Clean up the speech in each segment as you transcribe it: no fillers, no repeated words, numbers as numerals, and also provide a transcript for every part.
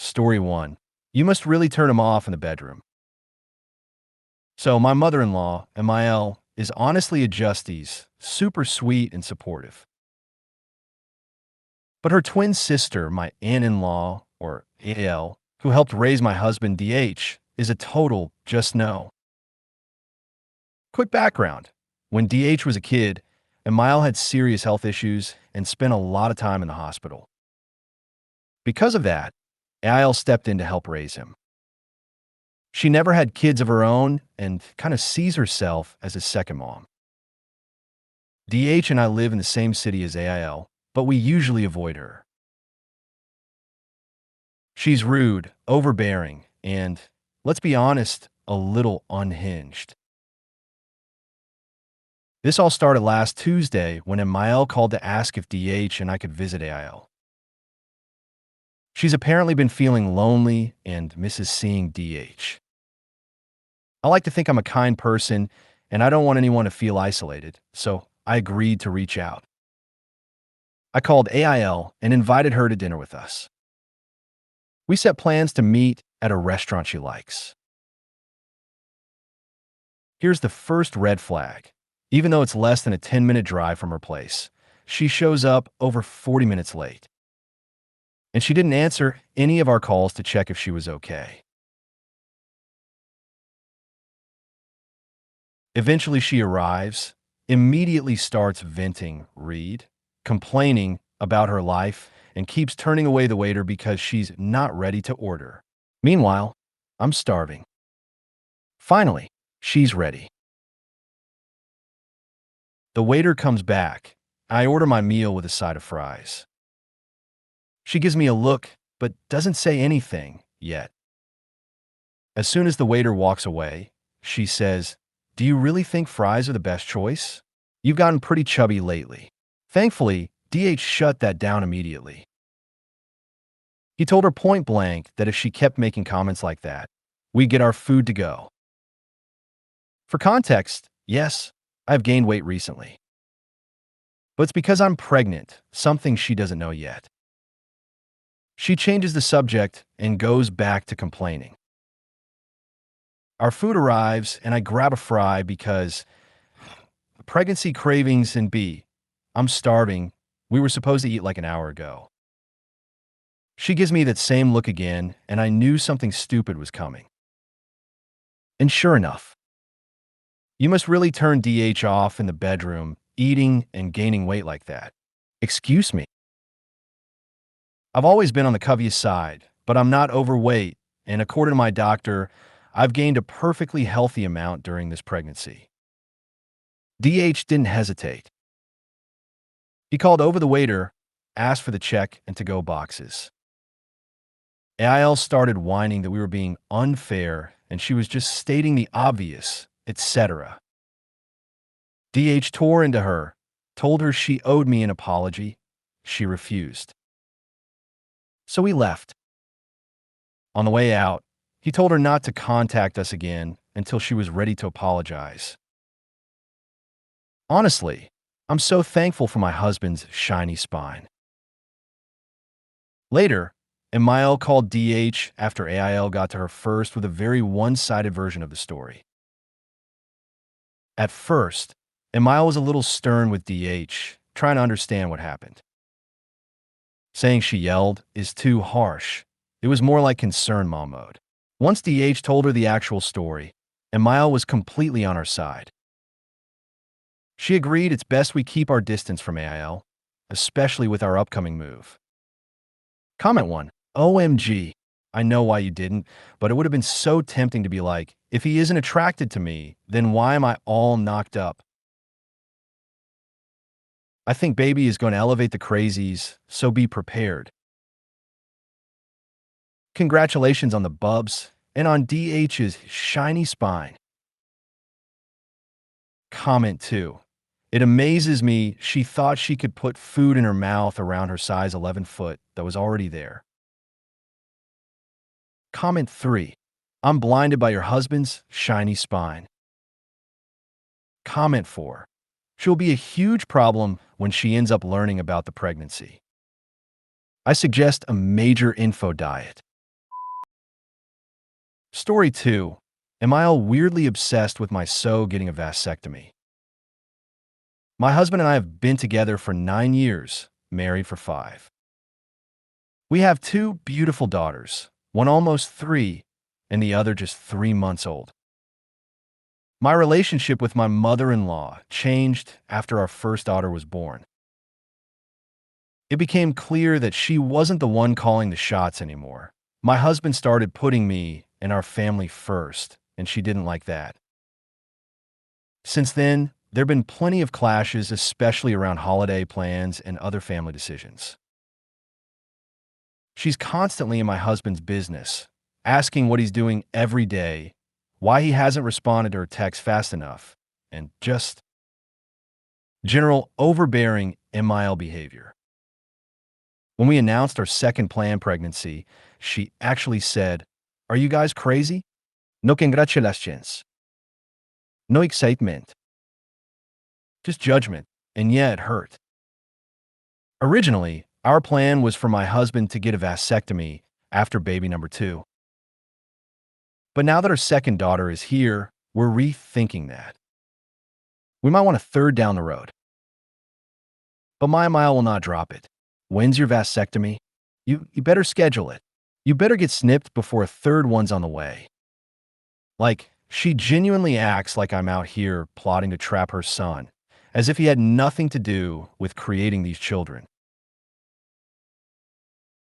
Story 1. You must really turn him off in the bedroom. So my mother-in-law, MIL, is honestly a justies, super sweet and supportive. But her twin sister, my aunt-in-law, or AL, who helped raise my husband, DH, is a total just no. Quick background. When DH was a kid, MIL had serious health issues and spent a lot of time in the hospital. Because of that, AL stepped in to help raise him. She never had kids of her own and kind of sees herself as a second mom. DH and I live in the same city as AIL, but we usually avoid her. She's rude, overbearing, and, let's be honest, a little unhinged. This all started last Tuesday when MIL called to ask if DH and I could visit AIL. She's apparently been feeling lonely and misses seeing DH. I like to think I'm a kind person, and I don't want anyone to feel isolated, so I agreed to reach out. I called AIL and invited her to dinner with us. We set plans to meet at a restaurant she likes. Here's the first red flag. Even though it's less than a 10-minute drive from her place, she shows up over 40 minutes late. And she didn't answer any of our calls to check if she was okay. Eventually she arrives, immediately starts venting, complaining about her life, and keeps turning away the waiter because she's not ready to order. Meanwhile, I'm starving. Finally, she's ready. The waiter comes back. I order my meal with a side of fries. She gives me a look, but doesn't say anything yet. As soon as the waiter walks away, she says, "Do you really think fries are the best choice? You've gotten pretty chubby lately." Thankfully, DH shut that down immediately. He told her point blank that if she kept making comments like that, we'd get our food to go. For context, yes, I've gained weight recently. But it's because I'm pregnant, something she doesn't know yet. She changes the subject and goes back to complaining. Our food arrives, and I grab a fry because pregnancy cravings and I'm starving. We were supposed to eat like an hour ago. She gives me that same look again, and I knew something stupid was coming. And sure enough, you must really turn DH off in the bedroom, eating and gaining weight like that. Excuse me. I've always been on the covetous side, but I'm not overweight, and according to my doctor, I've gained a perfectly healthy amount during this pregnancy. DH didn't hesitate. He called over the waiter, asked for the check and to-go boxes. AIL started whining that we were being unfair and she was just stating the obvious, etc. DH tore into her, told her she owed me an apology. She refused. So we left. On the way out, he told her not to contact us again until she was ready to apologize. Honestly, I'm so thankful for my husband's shiny spine. Later, MIL called DH after AIL got to her first with a very one-sided version of the story. At first, MIL was a little stern with DH, trying to understand what happened. Saying she yelled is too harsh. It was more like concern mom mode. Once DH told her the actual story, MIL was completely on our side. She agreed it's best we keep our distance from AIL, especially with our upcoming move. Comment 1. OMG. I know why you didn't, but it would have been so tempting to be like, if he isn't attracted to me, then why am I all knocked up? I think baby is going to elevate the crazies, so be prepared. Congratulations on the bubs and on DH's shiny spine. Comment 2. It amazes me she thought she could put food in her mouth around her size 11 foot that was already there. Comment 3. I'm blinded by your husband's shiny spine. Comment 4. She'll be a huge problem when she ends up learning about the pregnancy. I suggest a major info diet. Story 2. Am I all weirdly obsessed with my so getting a vasectomy? My husband and I have been together for 9 years, married for 5. We have 2 beautiful daughters, one almost 3, and the other just 3 months old. My relationship with my mother-in-law changed after our first daughter was born. It became clear that she wasn't the one calling the shots anymore. My husband started putting me and our family first, and she didn't like that. Since then, there have been plenty of clashes, especially around holiday plans and other family decisions. She's constantly in my husband's business, asking what he's doing every day, why he hasn't responded to her text fast enough, and just general overbearing MIL behavior. When we announced our second planned pregnancy, she actually said, "Are you guys crazy? No congratulations. No excitement. Just judgment." And yeah, it hurt. Originally, our plan was for my husband to get a vasectomy after baby number 2. But now that our second daughter is here, we're rethinking that. We might want a third down the road. But my mile will not drop it. When's your vasectomy? You better schedule it. You better get snipped before a third one's on the way. Like, she genuinely acts like I'm out here plotting to trap her son, as if he had nothing to do with creating these children.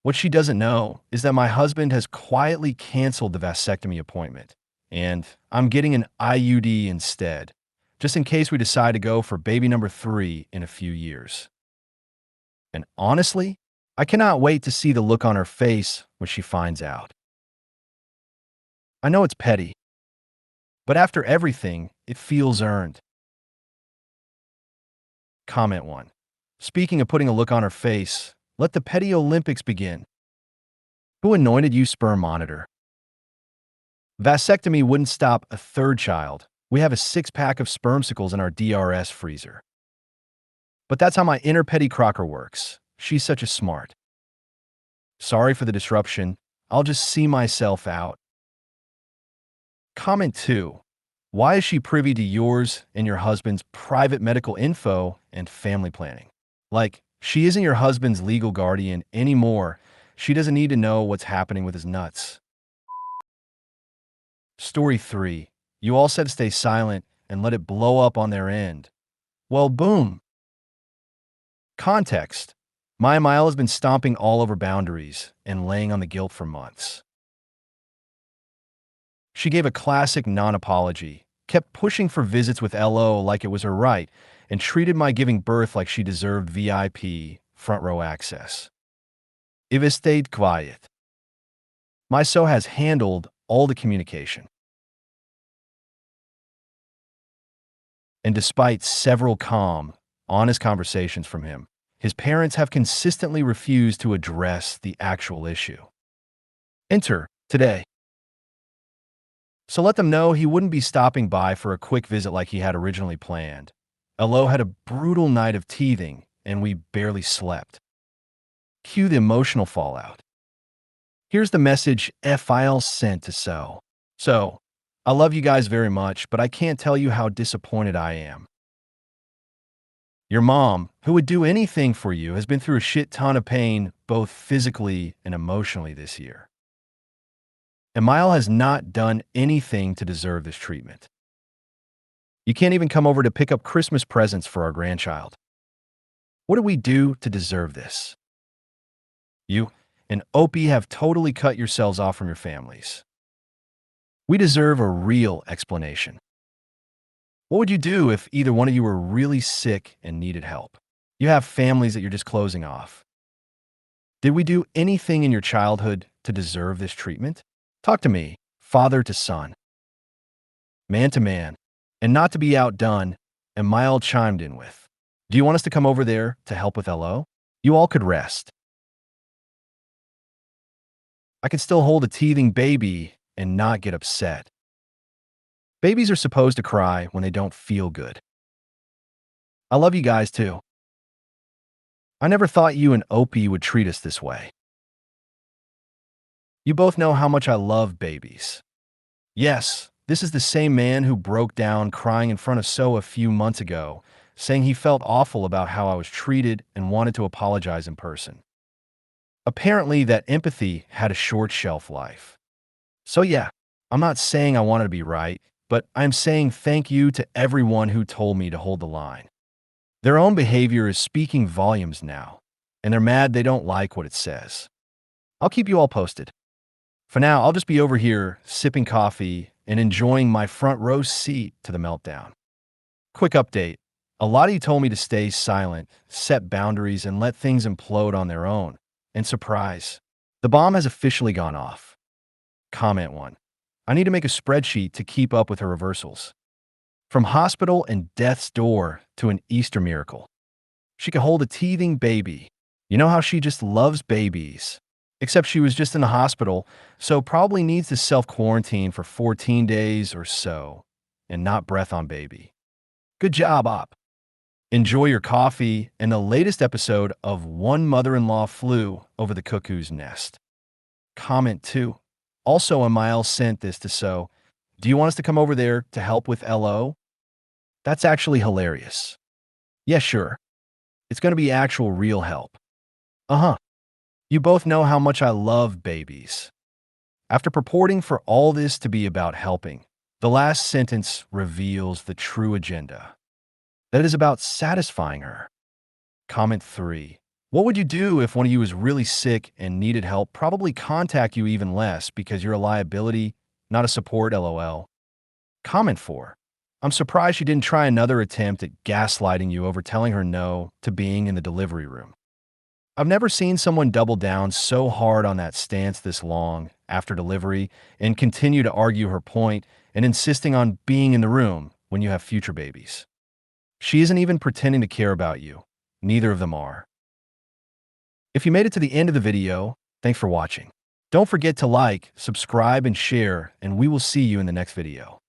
What she doesn't know is that my husband has quietly canceled the vasectomy appointment, and I'm getting an IUD instead, just in case we decide to go for baby number 3 in a few years. And honestly, I cannot wait to see the look on her face when she finds out. I know it's petty, but after everything, it feels earned. Comment 1. Speaking of putting a look on her face, let the petty Olympics begin. Who anointed you sperm monitor? Vasectomy wouldn't stop a third child. We have a 6-pack of spermsicles in our DRS freezer. But that's how my inner Petty Crocker works. She's such a smart. Sorry for the disruption. I'll just see myself out. Comment 2. Why is she privy to yours and your husband's private medical info and family planning? Like, she isn't your husband's legal guardian anymore. She doesn't need to know what's happening with his nuts. Story 3. You all said to stay silent and let it blow up on their end. Well, boom. Context. My Mile has been stomping all over boundaries and laying on the guilt for months. She gave a classic non-apology, kept pushing for visits with LO like it was her right, and treated my giving birth like she deserved VIP, front row access. If it stayed quiet. My so has handled all the communication. And despite several calm, honest conversations from him, his parents have consistently refused to address the actual issue. Enter today. So let them know he wouldn't be stopping by for a quick visit like he had originally planned. LO had a brutal night of teething, and we barely slept. Cue the emotional fallout. Here's the message FIL sent to So, I love you guys very much, but I can't tell you how disappointed I am. Your mom, who would do anything for you, has been through a shit ton of pain, both physically and emotionally this year. And Mile has not done anything to deserve this treatment. You can't even come over to pick up Christmas presents for our grandchild. What do we do to deserve this? You and Opie have totally cut yourselves off from your families. We deserve a real explanation. What would you do if either one of you were really sick and needed help? You have families that you're just closing off. Did we do anything in your childhood to deserve this treatment? Talk to me, father to son, man to man, and not to be outdone, and Mile chimed in with, do you want us to come over there to help with LO? You all could rest. I could still hold a teething baby and not get upset. Babies are supposed to cry when they don't feel good. I love you guys too. I never thought you and Opie would treat us this way. You both know how much I love babies. Yes, this is the same man who broke down crying in front of So a few months ago, saying he felt awful about how I was treated and wanted to apologize in person. Apparently, that empathy had a short shelf life. So yeah, I'm not saying I wanted to be right, but I'm saying thank you to everyone who told me to hold the line. Their own behavior is speaking volumes now, and they're mad they don't like what it says. I'll keep you all posted. For now, I'll just be over here sipping coffee and enjoying my front row seat to the meltdown. Quick update. A lot of you told me to stay silent, set boundaries, and let things implode on their own. And surprise, the bomb has officially gone off. Comment 1. I need to make a spreadsheet to keep up with her reversals. From hospital and death's door to an Easter miracle. She can hold a teething baby. You know how she just loves babies. Except she was just in the hospital, so probably needs to self-quarantine for 14 days or so, and not breath on baby. Good job, Op. Enjoy your coffee and the latest episode of One Mother-in-Law Flew Over the Cuckoo's Nest. Comment 2. Also, Emile sent this to So. Do you want us to come over there to help with LO? That's actually hilarious. Yeah, sure. It's going to be actual real help. Uh-huh. You both know how much I love babies. After purporting for all this to be about helping, the last sentence reveals the true agenda. That is about satisfying her. Comment 3. What would you do if one of you was really sick and needed help? Probably contact you even less because you're a liability, not a support, lol. Comment 4. I'm surprised she didn't try another attempt at gaslighting you over telling her no to being in the delivery room. I've never seen someone double down so hard on that stance this long after delivery and continue to argue her point and insisting on being in the room when you have future babies. She isn't even pretending to care about you. Neither of them are. If you made it to the end of the video, thanks for watching. Don't forget to like, subscribe, and share, and we will see you in the next video.